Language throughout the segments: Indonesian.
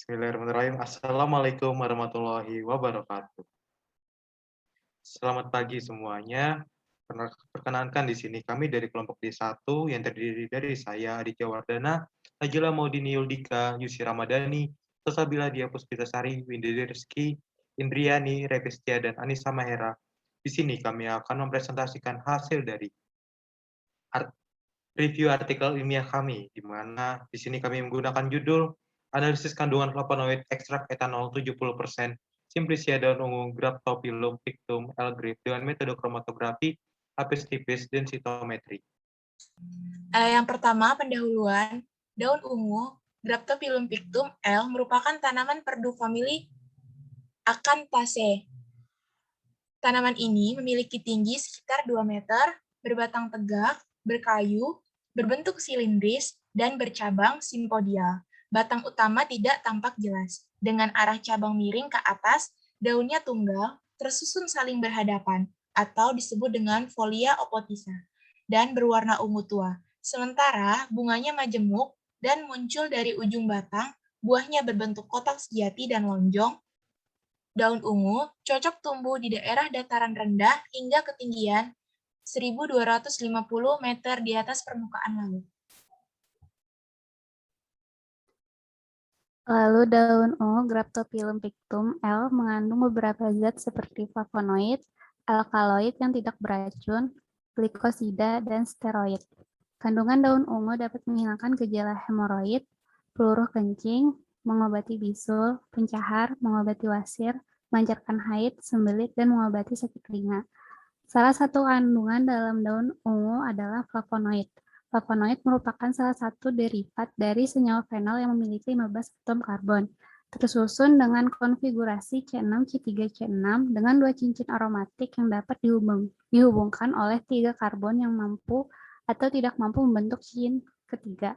Bismillahirrahmanirrahim. Assalamualaikum warahmatullahi wabarakatuh. Selamat pagi semuanya. Perkenankan di sini kami dari kelompok D1 yang terdiri dari saya, Aditya Wardana, Najila Maudini Yuldika, Yusi Ramadhani, Sosabila Dia Puspitasari, Windy Rizky, Indriani, Repistia, dan Anissa Mahera. Di sini kami akan mempresentasikan hasil dari review artikel ilmiah kami, di mana di sini kami menggunakan judul Analisis Kandungan Flavonoid Ekstrak Etanol 70%, Simplicia daun ungu, Graptophyllum pictum, L. grape dengan metode kromatografi, apis tipis, dan sitometri. Yang pertama, pendahuluan. Daun ungu, Graptophyllum pictum L, merupakan tanaman perdu famili Acanthaceae. Tanaman ini memiliki tinggi sekitar 2 meter, berbatang tegak, berkayu, berbentuk silindris, dan bercabang simpodial. Batang utama tidak tampak jelas. Dengan arah cabang miring ke atas, daunnya tunggal, tersusun saling berhadapan, atau disebut dengan folia opotisa, dan berwarna ungu tua. Sementara bunganya majemuk dan muncul dari ujung batang, buahnya berbentuk kotak sejati dan lonjong. Daun ungu cocok tumbuh di daerah dataran rendah hingga ketinggian 1.250 meter di atas permukaan laut. Lalu daun ungu Graptophyllum pictum L mengandung beberapa zat seperti flavonoid, alkaloid yang tidak beracun, glikosida, dan steroid. Kandungan daun ungu dapat menghilangkan gejala hemoroid, peluruh kencing, mengobati bisul, pencahar, mengobati wasir, melancarkan haid, sembelit, dan mengobati sakit telinga. Salah satu kandungan dalam daun ungu adalah flavonoid. Flavonoid merupakan salah satu derivat dari senyawa fenol yang memiliki 15 atom karbon, tersusun dengan konfigurasi C6, C3, C6 dengan 2 cincin aromatik yang dapat dihubungkan oleh 3 karbon yang mampu atau tidak mampu membentuk cincin ketiga.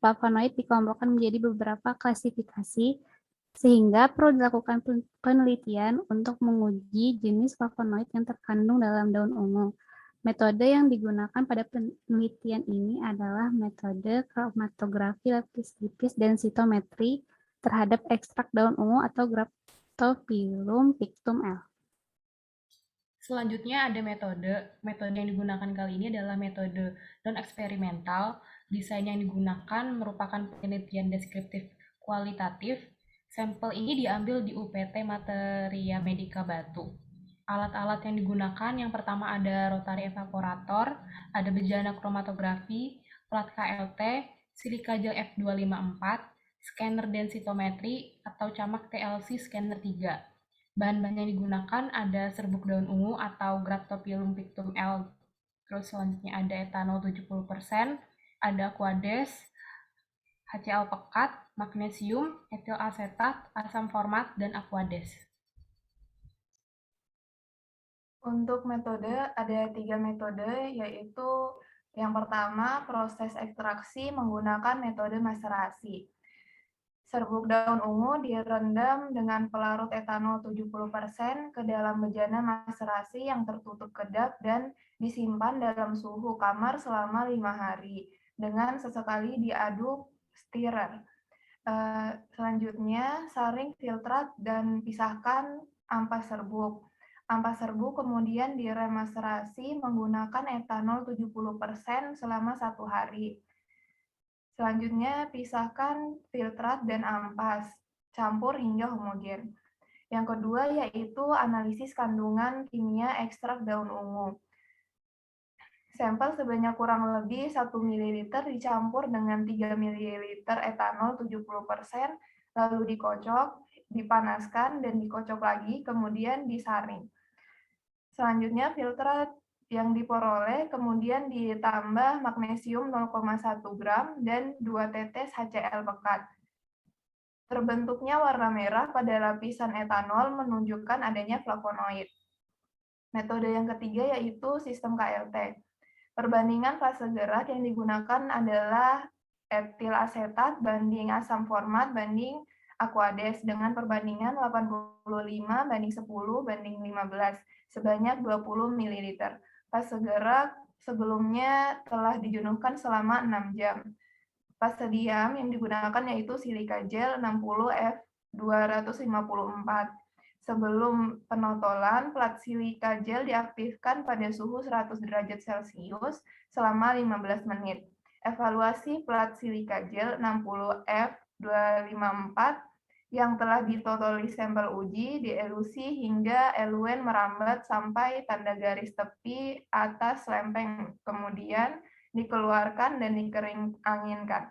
Flavonoid dikelompokkan menjadi beberapa klasifikasi, sehingga perlu dilakukan penelitian untuk menguji jenis flavonoid yang terkandung dalam daun ungu. Metode yang digunakan pada penelitian ini adalah metode kromatografi lapis tipis dan sitometri terhadap ekstrak daun ungu atau Graptophyllum pictum L. Selanjutnya ada metode yang digunakan kali ini adalah metode non-eksperimental. Desain yang digunakan merupakan penelitian deskriptif kualitatif. Sampel ini diambil di UPT Materia Medica Batu. Alat-alat yang digunakan yang pertama ada rotary evaporator, ada bejana kromatografi, plat KLT, silika gel F254, scanner densitometri atau camak TLC scanner 3. Bahan-bahan yang digunakan ada serbuk daun ungu atau Graptophyllum pictum L. Terus selanjutnya ada etanol 70%, ada aquades, HCl pekat, magnesium, etil asetat, asam format, dan aquades. Untuk metode, ada 3 metode, yaitu yang pertama, proses ekstraksi menggunakan metode maserasi. Serbuk daun ungu direndam dengan pelarut etanol 70% ke dalam bejana maserasi yang tertutup kedap dan disimpan dalam suhu kamar selama 5 hari dengan sesekali diaduk stirrer. Selanjutnya, saring filtrat dan pisahkan ampas serbuk. Ampas serbuk kemudian diremaserasi menggunakan etanol 70% selama 1 hari. Selanjutnya, pisahkan filtrat dan ampas, campur hingga homogen. Yang kedua yaitu analisis kandungan kimia ekstrak daun ungu. Sampel sebanyak kurang lebih 1 ml dicampur dengan 3 ml etanol 70%, lalu dikocok, dipanaskan, dan dikocok lagi, kemudian disaring. Selanjutnya, filtrat yang diperoleh kemudian ditambah magnesium 0,1 gram dan 2 tetes HCl pekat. Terbentuknya warna merah pada lapisan etanol menunjukkan adanya flavonoid. Metode yang ketiga yaitu sistem KLT. Perbandingan fase gerak yang digunakan adalah etil asetat banding asam format banding aquades dengan perbandingan 85 banding 10 banding 15 sebanyak 20 ml. Fase gerak sebelumnya telah dijenuhkan selama 6 jam. Fase diam yang digunakan yaitu silika gel 60F254. Sebelum penotolan, plat silika gel diaktifkan pada suhu 100 derajat Celcius selama 15 menit. Evaluasi plat silika gel 60F254 yang telah ditotoli sampel uji, dielusi hingga eluen merambat sampai tanda garis tepi atas lempeng, kemudian dikeluarkan dan dikering-anginkan.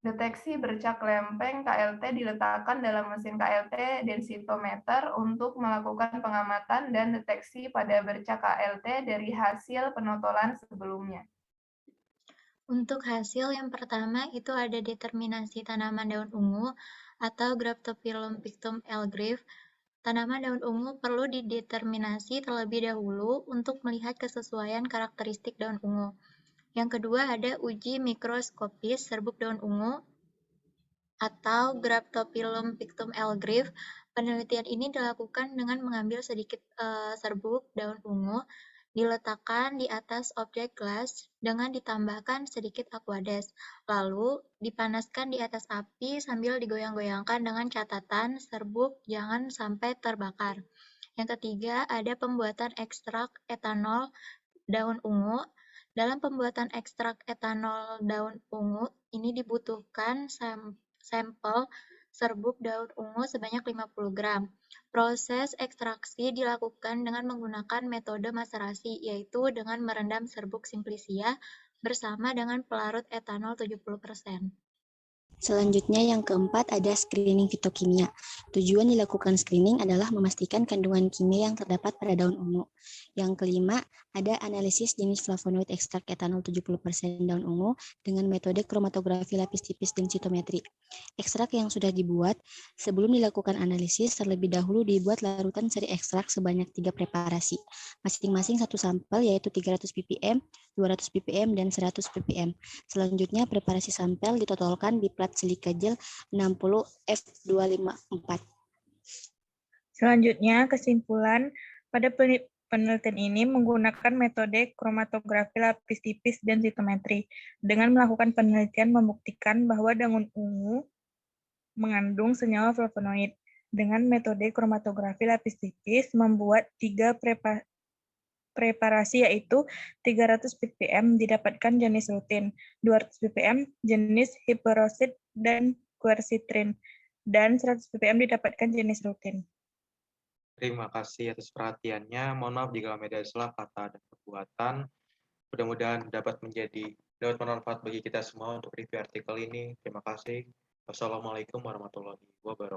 Deteksi bercak lempeng KLT diletakkan dalam mesin KLT densitometer untuk melakukan pengamatan dan deteksi pada bercak KLT dari hasil penotolan sebelumnya. Untuk hasil yang pertama itu ada determinasi tanaman daun ungu atau Graptophyllum pictum L-Grave. Tanaman daun ungu perlu dideterminasi terlebih dahulu untuk melihat kesesuaian karakteristik daun ungu. Yang kedua ada uji mikroskopis serbuk daun ungu atau Graptophyllum pictum L-Grave. Penelitian ini dilakukan dengan mengambil sedikit serbuk daun ungu, diletakkan di atas objek gelas dengan ditambahkan sedikit aqueous, lalu dipanaskan di atas api sambil digoyang-goyangkan dengan catatan serbuk jangan sampai terbakar. Yang ketiga, ada pembuatan ekstrak etanol daun ungu. Dalam pembuatan ekstrak etanol daun ungu, ini dibutuhkan sampel serbuk daun ungu sebanyak 50 gram. Proses ekstraksi dilakukan dengan menggunakan metode maserasi, yaitu dengan merendam serbuk simplicia bersama dengan pelarut etanol 70%. Selanjutnya yang keempat ada screening fitokimia. Tujuan dilakukan screening adalah memastikan kandungan kimia yang terdapat pada daun ungu. Yang kelima ada analisis jenis flavonoid ekstrak etanol 70% daun ungu dengan metode kromatografi lapis tipis densitometri. Ekstrak yang sudah dibuat sebelum dilakukan analisis terlebih dahulu dibuat larutan seri ekstrak sebanyak 3 preparasi. Masing-masing satu sampel yaitu 300 ppm, 200 ppm, dan 100 ppm. Selanjutnya preparasi sampel ditotolkan di plat silika gel 60F254. Selanjutnya, kesimpulan pada penelitian ini menggunakan metode kromatografi lapis tipis densitometri. Dengan melakukan penelitian membuktikan bahwa daun ungu mengandung senyawa flavonoid. Dengan metode kromatografi lapis tipis membuat 3 preparasi yaitu 300 ppm didapatkan jenis rutin, 200 ppm jenis hiperosid dan quercitrin, dan 100 ppm didapatkan jenis rutin. Terima kasih atas perhatiannya. Mohon maaf jika kami ada salah kata dan perbuatan. Mudah-mudahan dapat bermanfaat bagi kita semua untuk review artikel ini. Terima kasih. Wassalamualaikum warahmatullahi wabarakatuh.